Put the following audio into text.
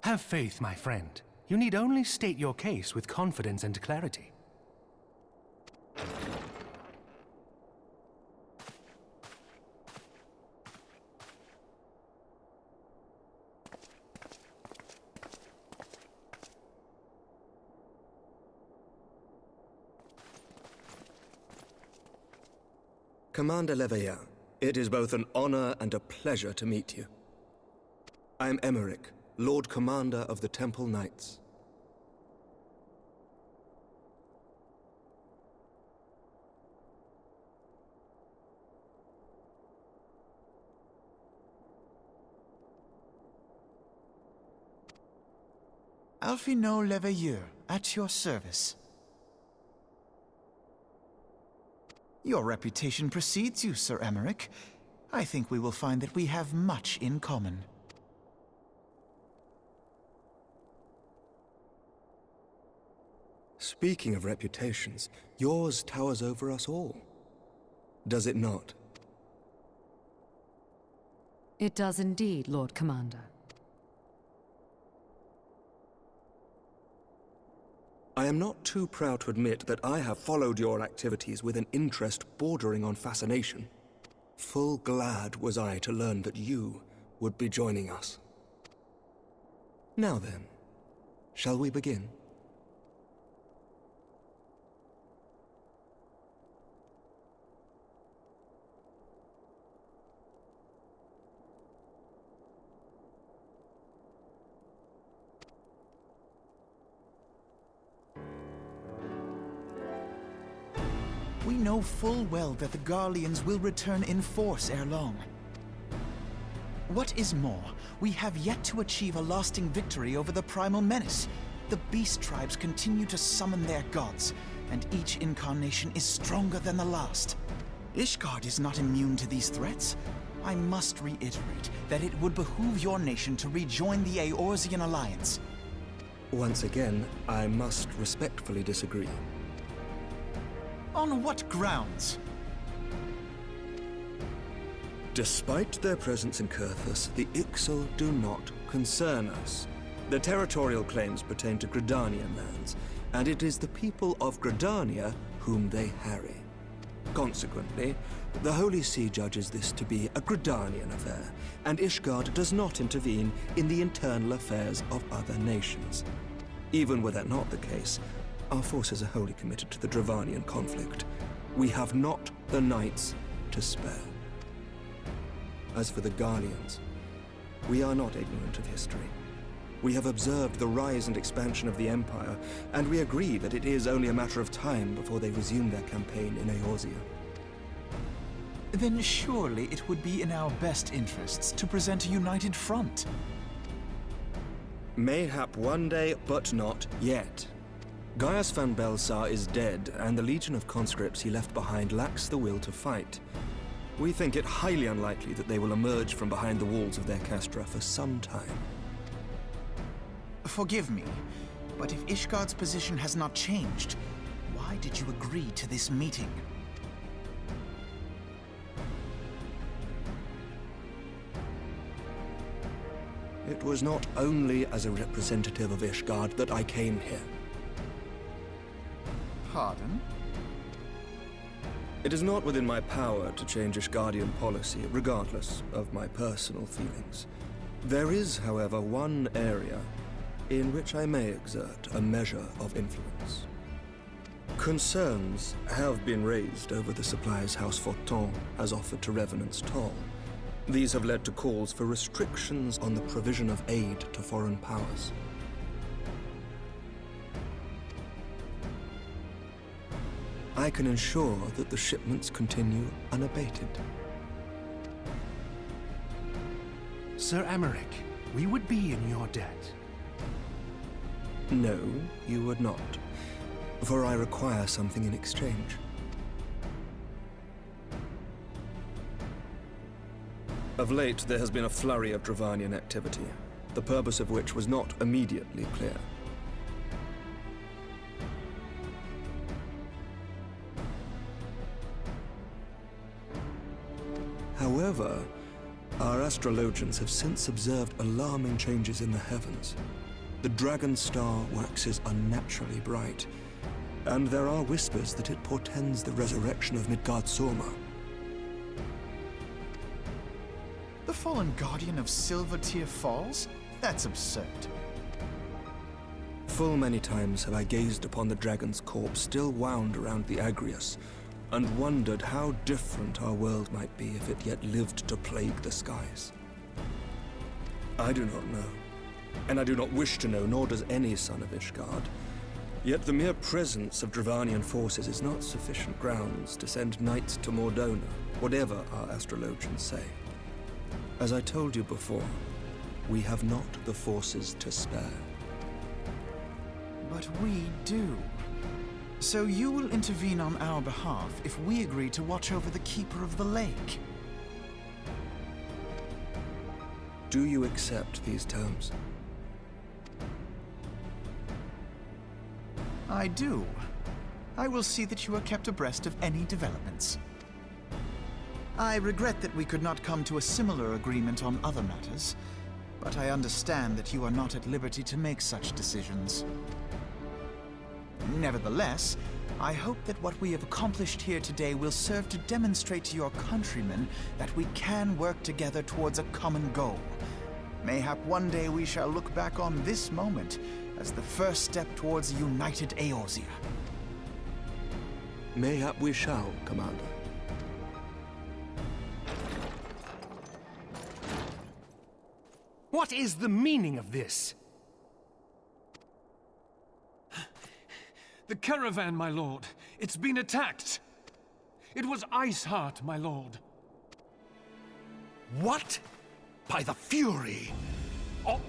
Have faith, my friend. You need only state your case with confidence and clarity. Commander Leveilleur, it is both an honor and a pleasure to meet you. I am Emmerich, Lord Commander of the Temple Knights. Alphino Leveilleur, at your service. Your reputation precedes you, Sir Emmerich. I think we will find that we have much in common. Speaking of reputations, yours towers over us all. Does it not? It does indeed, Lord Commander. I am not too proud to admit that I have followed your activities with an interest bordering on fascination. Full glad was I to learn that you would be joining us. Now then, shall we begin? We know full well that the Garleans will return in force ere long. What is more, we have yet to achieve a lasting victory over the Primal Menace. The beast tribes continue to summon their gods, and each incarnation is stronger than the last. Ishgard is not immune to these threats. I must reiterate that it would behoove your nation to rejoin the Eorzean Alliance. Once again, I must respectfully disagree. On what grounds? Despite their presence in Kurthus, the Ixal do not concern us. Their territorial claims pertain to Gridanian lands, and it is the people of Gridania whom they harry. Consequently, the Holy See judges this to be a Gridanian affair, and Ishgard does not intervene in the internal affairs of other nations. Even were that not the case, our forces are wholly committed to the Dravanian conflict. We have not the knights to spare. As for the Garleans, we are not ignorant of history. We have observed the rise and expansion of the Empire, and we agree that it is only a matter of time before they resume their campaign in Eorzea. Then surely it would be in our best interests to present a united front. Mayhap one day, but not yet. Gaius van Belsar is dead, and the legion of conscripts he left behind lacks the will to fight. We think it highly unlikely that they will emerge from behind the walls of their castra for some time. Forgive me, but if Ishgard's position has not changed, why did you agree to this meeting? It was not only as a representative of Ishgard that I came here. Pardon? It is not within my power to change Ishgardian policy, regardless of my personal feelings. There is, however, one area in which I may exert a measure of influence. Concerns have been raised over the supplies House Forton has offered to Revenant's Toll. These have led to calls for restrictions on the provision of aid to foreign powers. I can ensure that the shipments continue unabated. Sir Emmerich, we would be in your debt. No, you would not, for I require something in exchange. Of late, there has been a flurry of Dravanian activity, the purpose of which was not immediately clear. However, Our astrologians have since observed alarming changes in the heavens. The dragon star waxes unnaturally bright, and there are whispers that it portends the resurrection of Midgard-Sorma. The fallen guardian of Silvertear Falls? That's absurd. Full many times have I gazed upon the dragon's corpse still wound around the Agrius, and wondered how different our world might be if it yet lived to plague the skies. I do not know, and I do not wish to know, nor does any son of Ishgard. Yet the mere presence of Dravanian forces is not sufficient grounds to send knights to Mordona, whatever our astrologians say. As I told you before, we have not the forces to spare. But we do. So you will intervene on our behalf if we agree to watch over the Keeper of the Lake. Do you accept these terms? I do. I will see that you are kept abreast of any developments. I regret that we could not come to a similar agreement on other matters, but I understand that you are not at liberty to make such decisions. Nevertheless, I hope that what we have accomplished here today will serve to demonstrate to your countrymen that we can work together towards a common goal. Mayhap one day we shall look back on this moment as the first step towards a united Eorzea. Mayhap we shall, Commander. What is the meaning of this? The caravan, my lord. It's been attacked. It was Iceheart, my lord. What? By the Fury? Oh,